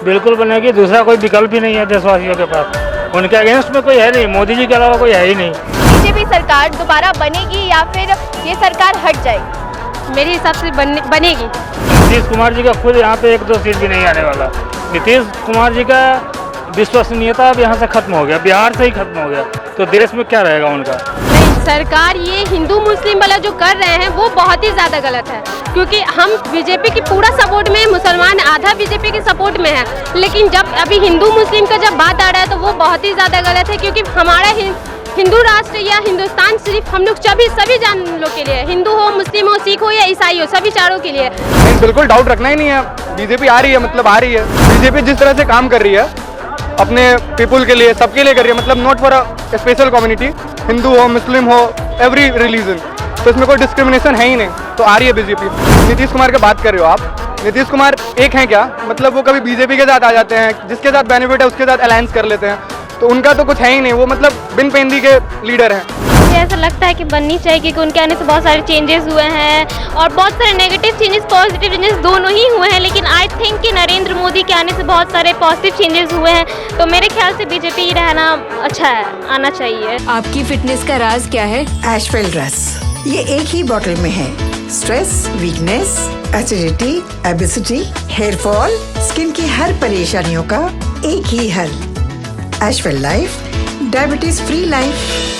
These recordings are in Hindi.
बिल्कुल बनेगी, दूसरा कोई विकल्प ही नहीं है देशवासियों के पास। उनके अगेंस्ट में कोई है नहीं, मोदी जी के अलावा कोई है ही नहीं। बीजेपी सरकार दोबारा बनेगी या फिर ये सरकार हट जाएगी? मेरे हिसाब से बनेगी। नीतीश कुमार जी का खुद यहाँ पे 1-2 सीट भी नहीं आने वाला। नीतीश कुमार जी का विश्वसनीयता अब यहाँ से खत्म हो गया, बिहार से ही खत्म हो गया, तो देश में क्या रहेगा उनका। सरकार ये हिंदू मुस्लिम वाला जो कर रहे हैं वो बहुत ही ज़्यादा गलत है, क्योंकि हम बीजेपी की पूरा सपोर्ट में, मुसलमान आधा बीजेपी के सपोर्ट में है, लेकिन जब अभी हिंदू मुस्लिम का जब बात आ रहा है तो वो बहुत ही ज़्यादा गलत है, क्योंकि हमारा हिंदू राष्ट्र या हिंदुस्तान सिर्फ हम लोग सभी जान लोग के लिए, हिंदू हो, मुस्लिम हो, सिख हो या ईसाई हो, सभी चारों के लिए। नहीं, बिल्कुल डाउट रखना ही नहीं है। बीजेपी आ रही है, मतलब आ रही है। बीजेपी जिस तरह से काम कर रही है अपने पीपुल के लिए, सबके लिए कर रही है, मतलब not for a special community, Hindu हो, मुस्लिम हो, एवरी रिलीजन, तो इसमें कोई डिस्क्रिमिनेशन है ही नहीं, तो आ रही है बीजेपी। नीतीश कुमार की बात कर रहे हो आप, नीतीश कुमार एक हैं क्या? मतलब वो कभी बीजेपी के साथ आ जाते हैं, जिसके साथ बेनिफिट है उसके साथ अलायंस कर लेते हैं, तो उनका तो कुछ है ही नहीं, वो मतलब बिन पेंदी के लीडर हैं। मुझे ऐसा लगता है कि बननी चाहिए, क्योंकि उनके आने से बहुत सारे चेंजेस हुए हैं और बहुत सारे नेगेटिव चेंजेस, पॉजिटिव चेंजेस दोनों ही हुए हैं, लेकिन आई थिंक कि नरेंद्र मोदी के आने से बहुत सारे पॉजिटिव चेंजेस हुए हैं, तो मेरे ख्याल से बीजेपी रहना अच्छा है, आना चाहिए। आपकी फिटनेस का राज क्या है? एशवेल ड्रेस, ये एक ही बॉटल में है। Stress, weakness, acidity, obesity, hair fall, skin की हर परेशानियों का एक ही हल। एशवेल लाइफ, डायबिटीज फ्री लाइफ।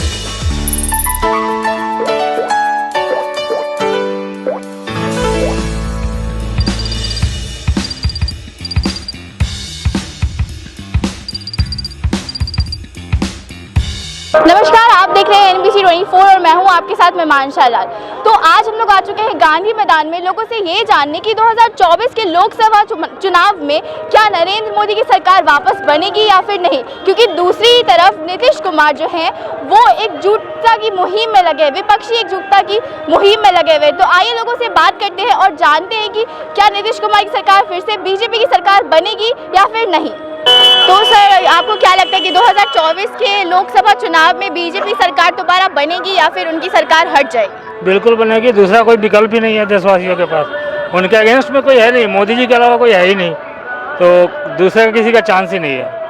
नमस्कार, आप देख रहे हैं NBC 24 और मैं हूं आपके साथ मेहमानशा लाल। तो आज हम लोग आ चुके हैं गांधी मैदान में लोगों से ये जानने की 2024 के लोकसभा चुनाव में क्या नरेंद्र मोदी की सरकार वापस बनेगी या फिर नहीं, क्योंकि दूसरी तरफ नीतीश कुमार जो हैं वो एकजुटता की मुहिम में लगे, विपक्षी एकजुटता की मुहिम में लगे हुए। तो आइए लोगों से बात करते हैं और जानते हैं कि क्या नीतीश कुमार की सरकार फिर से बीजेपी की सरकार बनेगी या फिर नहीं। तो सर, आपको क्या लगता है कि 2024 के लोकसभा चुनाव में बीजेपी सरकार दोबारा बनेगी या फिर उनकी सरकार हट जाएगी? बिल्कुल बनेगी, दूसरा कोई विकल्प ही नहीं है देशवासियों के पास। उनके अगेंस्ट में कोई है नहीं, मोदी जी के अलावा कोई है ही नहीं, तो दूसरे का किसी का चांस ही नहीं है।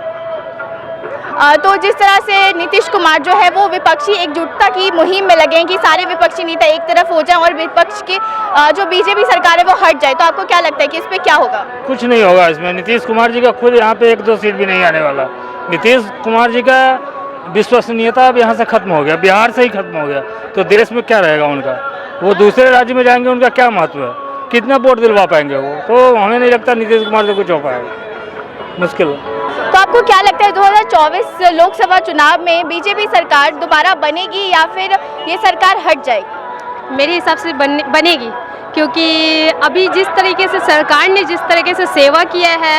तो जिस तरह से नीतीश कुमार जो है वो विपक्षी एकजुटता की मुहिम में लगे हैं कि सारे विपक्षी नेता एक तरफ हो जाएं और विपक्ष की जो बीजेपी सरकार है वो हट जाए, तो आपको क्या लगता है कि इस पे क्या होगा? कुछ नहीं होगा इसमें। नीतीश कुमार जी का खुद यहाँ पे 1-2 सीट भी नहीं आने वाला। नीतीश कुमार जी का विश्वसनीयता अब यहाँ से खत्म हो गया, बिहार से ही खत्म हो गया, तो देश में क्या रहेगा उनका। वो दूसरे राज्य में जाएंगे, उनका क्या महत्व है, कितना वोट दिलवा पाएंगे वो, तो हमें नहीं लगता नीतीश कुमार से कुछ हो पाएगा, मुश्किल है। तो आपको क्या लगता है 2024 लोकसभा चुनाव में बीजेपी सरकार दोबारा बनेगी या फिर ये सरकार हट जाएगी? मेरे हिसाब से बनेगी, क्योंकि अभी जिस तरीके से सरकार ने जिस तरीके से सेवा किया है,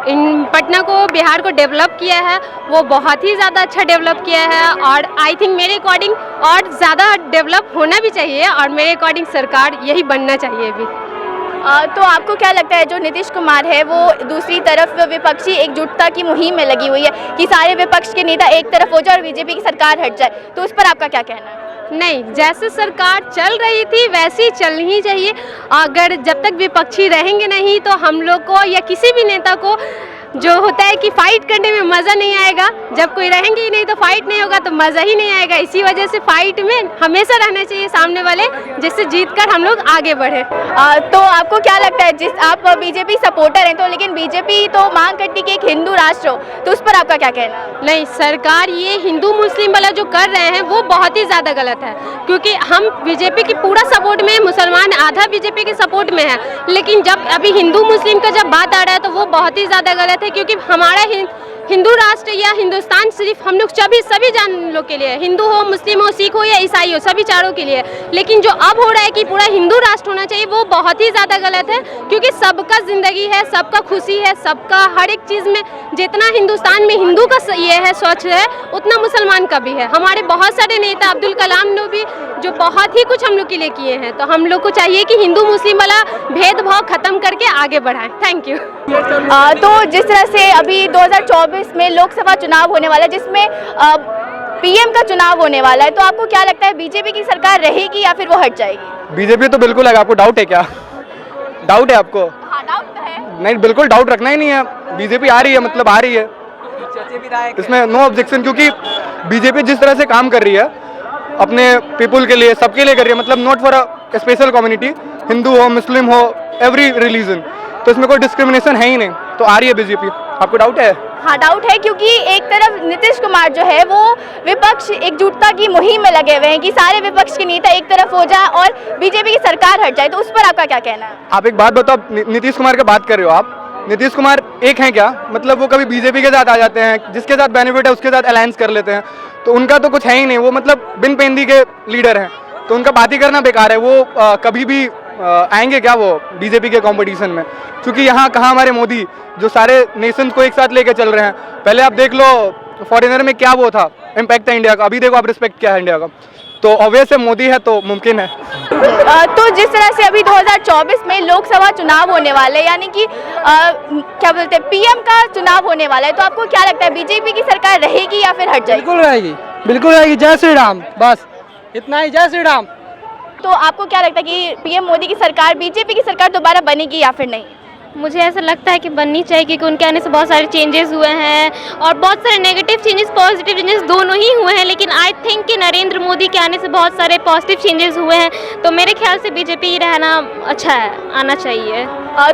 इन पटना को, बिहार को डेवलप किया है, वो बहुत ही ज़्यादा अच्छा डेवलप किया है, और आई थिंक मेरे अकॉर्डिंग और ज़्यादा डेवलप होना भी चाहिए, और मेरे अकॉर्डिंग सरकार यही बनना चाहिए अभी। तो आपको क्या लगता है जो नीतीश कुमार है वो दूसरी तरफ विपक्षी एकजुटता की मुहिम में लगी हुई है कि सारे विपक्ष के नेता एक तरफ हो जाए और बीजेपी की सरकार हट जाए, तो उस पर आपका क्या कहना है? नहीं, जैसे सरकार चल रही थी वैसे ही चलनी ही चाहिए। अगर जब तक विपक्षी रहेंगे नहीं तो हम लोग को या किसी भी नेता को जो होता है कि फाइट करने में मज़ा नहीं आएगा। जब कोई रहेंगे ही नहीं तो फाइट नहीं होगा, तो मज़ा ही नहीं आएगा। इसी वजह से फाइट में हमेशा रहना चाहिए सामने वाले, जिससे जीतकर हम लोग आगे बढ़े। तो आपको क्या लगता है, जिस आप बीजेपी सपोर्टर हैं तो, लेकिन बीजेपी तो मांग करती कि एक हिंदू राष्ट्र हो, तो उस पर आपका क्या कहना है? नहीं, सरकार ये हिंदू मुस्लिम वाला जो कर रहे हैं वो बहुत ही ज़्यादा गलत है, क्योंकि हम बीजेपी की पूरा सपोर्ट में, मुसलमान आधा बीजेपी के सपोर्ट में है, लेकिन जब अभी हिंदू मुस्लिम का जब बात आ रहा है तो वो बहुत ही ज़्यादा गलत है, क्योंकि हमारा हिंदू राष्ट्र या हिंदुस्तान सिर्फ हम लोग सभी जान लोग के लिए, हिंदू हो, मुस्लिम हो, सिख हो या ईसाई हो, सभी चारों के लिए, लेकिन जो अब हो रहा है कि पूरा हिंदू राष्ट्र होना चाहिए वो बहुत ही ज़्यादा गलत है, क्योंकि सबका ज़िंदगी है, सबका खुशी है, सबका हर एक चीज़ में, जितना हिंदुस्तान में हिंदू का ये है सोच है उतना मुसलमान का भी है। हमारे बहुत सारे नेता, अब्दुल कलाम ने भी जो बहुत ही कुछ हम लोग के लिए किए हैं, तो हम लोग को चाहिए कि हिंदू मुस्लिम वाला भेदभाव ख़त्म करके आगे बढ़ाएं। Thank you. तो जिस तरह से अभी 2024 में लोकसभा चुनाव होने वाला है, जिसमें पीएम का चुनाव होने वाला है, तो आपको क्या लगता है बीजेपी की सरकार रहेगी या फिर वो हट जाएगी? बीजेपी तो बिल्कुल है। आपको डाउट है क्या? डाउट है आपको? हाँ, डाउट तो है। नहीं, बिल्कुल डाउट रखना ही नहीं है। बीजेपी आ रही है, मतलब आ रही है, इसमें नो ऑब्जेक्शन, क्योंकि बीजेपी जिस तरह से काम कर रही है अपने पीपल के लिए, सबके लिए कर रही है, मतलब not for a special community, Hindu हो, मुस्लिम हो, एवरी रिलीजन, तो इसमें कोई डिस्क्रिमिनेशन है ही नहीं, तो आ रही है बीजेपी। आपको डाउट है? हाँ, डाउट है, क्योंकि एक तरफ नीतीश कुमार जो है वो विपक्ष एकजुटता की मुहिम में लगे हुए हैं कि सारे विपक्ष के नेता एक तरफ हो जाए और बीजेपी की सरकार हट जाए, तो उस पर आपका क्या कहना है? आप एक बात बताओ, नीतीश कुमार की बात कर रहे हो आप, नीतीश कुमार एक हैं क्या? मतलब वो कभी बीजेपी के साथ आ जाते हैं, जिसके साथ बेनिफिट है उसके साथ अलायंस कर लेते हैं, तो उनका तो कुछ है ही नहीं, वो मतलब बिन पेंदी के लीडर हैं, तो उनका बात ही करना बेकार है। वो कभी भी आएंगे क्या वो बीजेपी के कंपटीशन में? क्योंकि यहाँ कहाँ हमारे मोदी जो सारे नेशंस को एक साथ लेके चल रहे हैं। पहले आप देख लो फॉरेनर में क्या वो था, इम्पैक्ट है इंडिया का, अभी देखो आप रिस्पेक्ट क्या है इंडिया का, तो ऑब्वियस है मोदी है तो मुमकिन है। तो जिस तरह से अभी 2024 में लोकसभा चुनाव होने वाले, यानी कि क्या बोलते हैं, पीएम का चुनाव होने वाला है, तो आपको क्या लगता है बीजेपी की सरकार रहेगी या फिर हट जाएगी? बिल्कुल रहेगी, बिल्कुल रहेगी। जय श्री राम, बस इतना ही, जय श्री राम। तो आपको क्या लगता है कि पीएम मोदी की सरकार, बीजेपी की सरकार दोबारा बनेगी या फिर नहीं? मुझे ऐसा लगता है कि बननी चाहिए, क्योंकि उनके आने से बहुत सारे चेंजेस हुए हैं और बहुत सारे नेगेटिव चेंजेस, पॉजिटिव चेंजेस दोनों ही हुए हैं, लेकिन आई थिंक कि नरेंद्र मोदी के आने से बहुत सारे पॉजिटिव चेंजेस हुए हैं, तो मेरे ख्याल से बीजेपी रहना अच्छा है, आना चाहिए।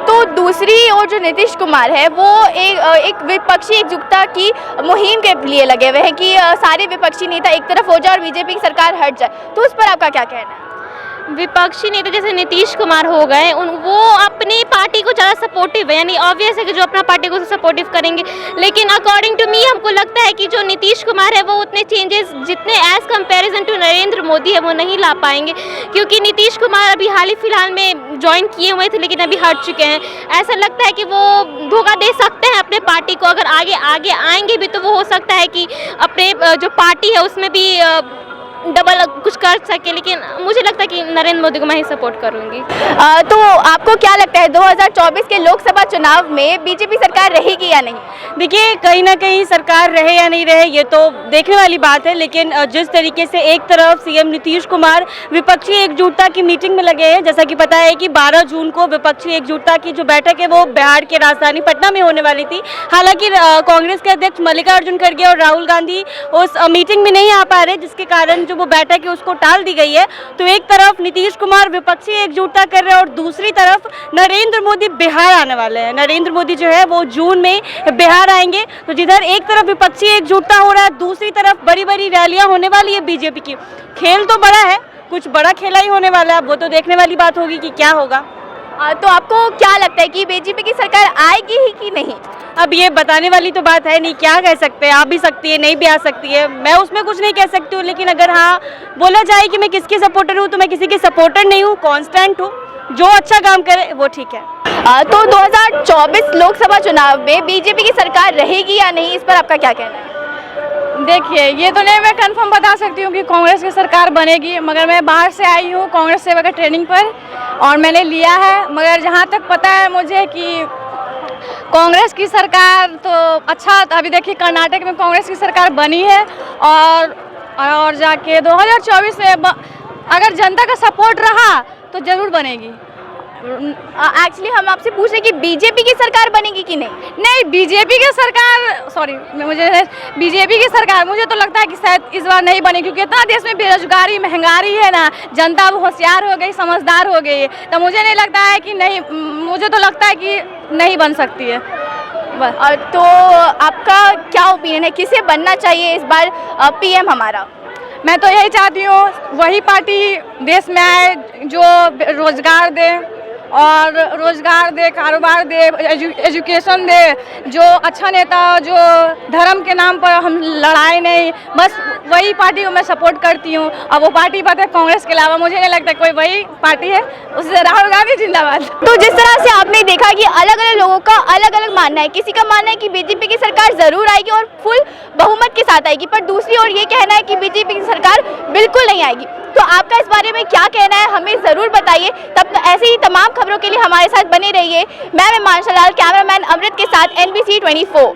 तो दूसरी ओर जो नीतीश कुमार है वो एक विपक्षी एकजुटता की मुहिम के लिए लगे हुए हैं कि सारे विपक्षी नेता एक तरफ हो जाए और बीजेपी की सरकार हट जाए, तो उस पर आपका क्या कहना है? विपक्षी नेता जैसे नीतीश कुमार हो गए, वो अपनी पार्टी को ज़्यादा सपोर्टिव है, यानी ऑब्वियस है कि जो अपना पार्टी को सपोर्टिव करेंगे, लेकिन अकॉर्डिंग टू मी हमको लगता है कि जो नीतीश कुमार है वो उतने चेंजेस जितने as comparison to Narendra Modi है वो नहीं ला पाएंगे, क्योंकि नीतीश कुमार अभी हाल ही फिलहाल में ज्वाइन किए हुए थे लेकिन अभी हट चुके हैं। ऐसा लगता है कि वो धोखा दे सकते हैं अपने पार्टी को, अगर आगे आएंगे भी तो वो हो सकता है कि अपने जो पार्टी है उसमें भी डबल कुछ कर सके, लेकिन मुझे लगता है कि नरेंद्र मोदी को मैं ही सपोर्ट करूंगी। तो आपको क्या लगता है 2024 के लोकसभा चुनाव में बीजेपी सरकार रहेगी या नहीं? देखिए, कहीं ना कहीं सरकार रहे या नहीं रहे ये तो देखने वाली बात है, लेकिन जिस तरीके से एक तरफ सीएम नीतीश कुमार विपक्षी एकजुटता की मीटिंग में लगे हैं, जैसा कि पता है कि 12 जून को विपक्षी एकजुटता की जो बैठक है वो बिहार के राजधानी पटना में होने वाली थी। हालांकि कांग्रेस के अध्यक्ष मल्लिकार्जुन खड़गे और राहुल गांधी उस मीटिंग में नहीं आ पा रहे, जिसके कारण वो बैठक है उसको टाल दी गई है। तो एक तरफ नीतीश कुमार विपक्षी एकजुटता कर रहे हैं और दूसरी तरफ नरेंद्र मोदी बिहार आने वाले हैं। नरेंद्र मोदी जो है वो जून में बिहार आएंगे, तो जिधर एक तरफ विपक्षी एकजुटता हो रहा है, दूसरी तरफ बड़ी बड़ी रैलियां होने वाली है बीजेपी की। खेल तो बड़ा है, कुछ बड़ा खेला ही होने वाला है, वो तो देखने वाली बात होगी कि क्या होगा। तो आपको क्या लगता है कि बीजेपी की सरकार आएगी ही कि नहीं? अब ये बताने वाली तो बात है नहीं, क्या कह सकते हैं, आ भी सकती है नहीं भी आ सकती है, मैं उसमें कुछ नहीं कह सकती हूँ। लेकिन अगर हाँ बोला जाए कि मैं किसकी सपोर्टर हूँ, तो मैं किसी की सपोर्टर नहीं हूँ, कांस्टेंट हूँ, जो अच्छा काम करे वो ठीक है। तो 2024 लोकसभा चुनाव में बीजेपी की सरकार रहेगी या नहीं, इस पर आपका क्या कहना है? देखिए, ये तो नहीं मैं कंफर्म बता सकती हूँ कि कांग्रेस की सरकार बनेगी, मगर मैं बाहर से आई हूँ कांग्रेस सेवा का ट्रेनिंग पर और मैंने लिया है। मगर जहाँ तक पता है मुझे कि कांग्रेस की सरकार तो अच्छा, अभी देखिए कर्नाटक में कांग्रेस की सरकार बनी है और जाके 2024 में अगर जनता का सपोर्ट रहा तो जरूर बनेगी। एक्चुअली हम आपसे पूछ रहे कि बीजेपी की सरकार बनेगी कि नहीं? नहीं, बीजेपी की सरकार, सॉरी, बीजेपी की सरकार मुझे तो लगता है कि शायद इस बार नहीं बनेगी, क्योंकि इतना देश में बेरोजगारी महंगाई है ना, जनता अब होशियार हो गई, समझदार हो गई है, तो मुझे नहीं लगता है कि नहीं, मुझे तो लगता है कि नहीं बन सकती है बस। तो आपका क्या ओपिनियन है, किसे बनना चाहिए इस बार पीएम हमारा? मैं तो यही चाहती हूँ वही पार्टी देश में आए जो रोजगार दे और रोजगार दे, कारोबार दे, एजुकेशन दे, जो अच्छा नेता, जो धर्म के नाम पर हम लड़ाई नहीं, बस वही पार्टी को मैं सपोर्ट करती हूँ। और वो पार्टी बात है कांग्रेस के अलावा मुझे नहीं लगता कोई वही पार्टी है, उससे राहुल गांधी जिंदाबाद। तो जिस तरह से आपने देखा कि अलग अलग लोगों का अलग अलग मानना है, किसी का मानना है कि बीजेपी की सरकार जरूर आएगी और फुल बहुमत के साथ आएगी, पर दूसरी ओर ये कहना है कि बीजेपी की सरकार बिल्कुल नहीं आएगी। तो आपका इस बारे में क्या कहना है, हमें ज़रूर बताइए। तब ऐसे ही तमाम खबरों के लिए हमारे साथ बने रहिए। मैं मीमांशा लाल, कैमरामैन अमृत के साथ NBC 24।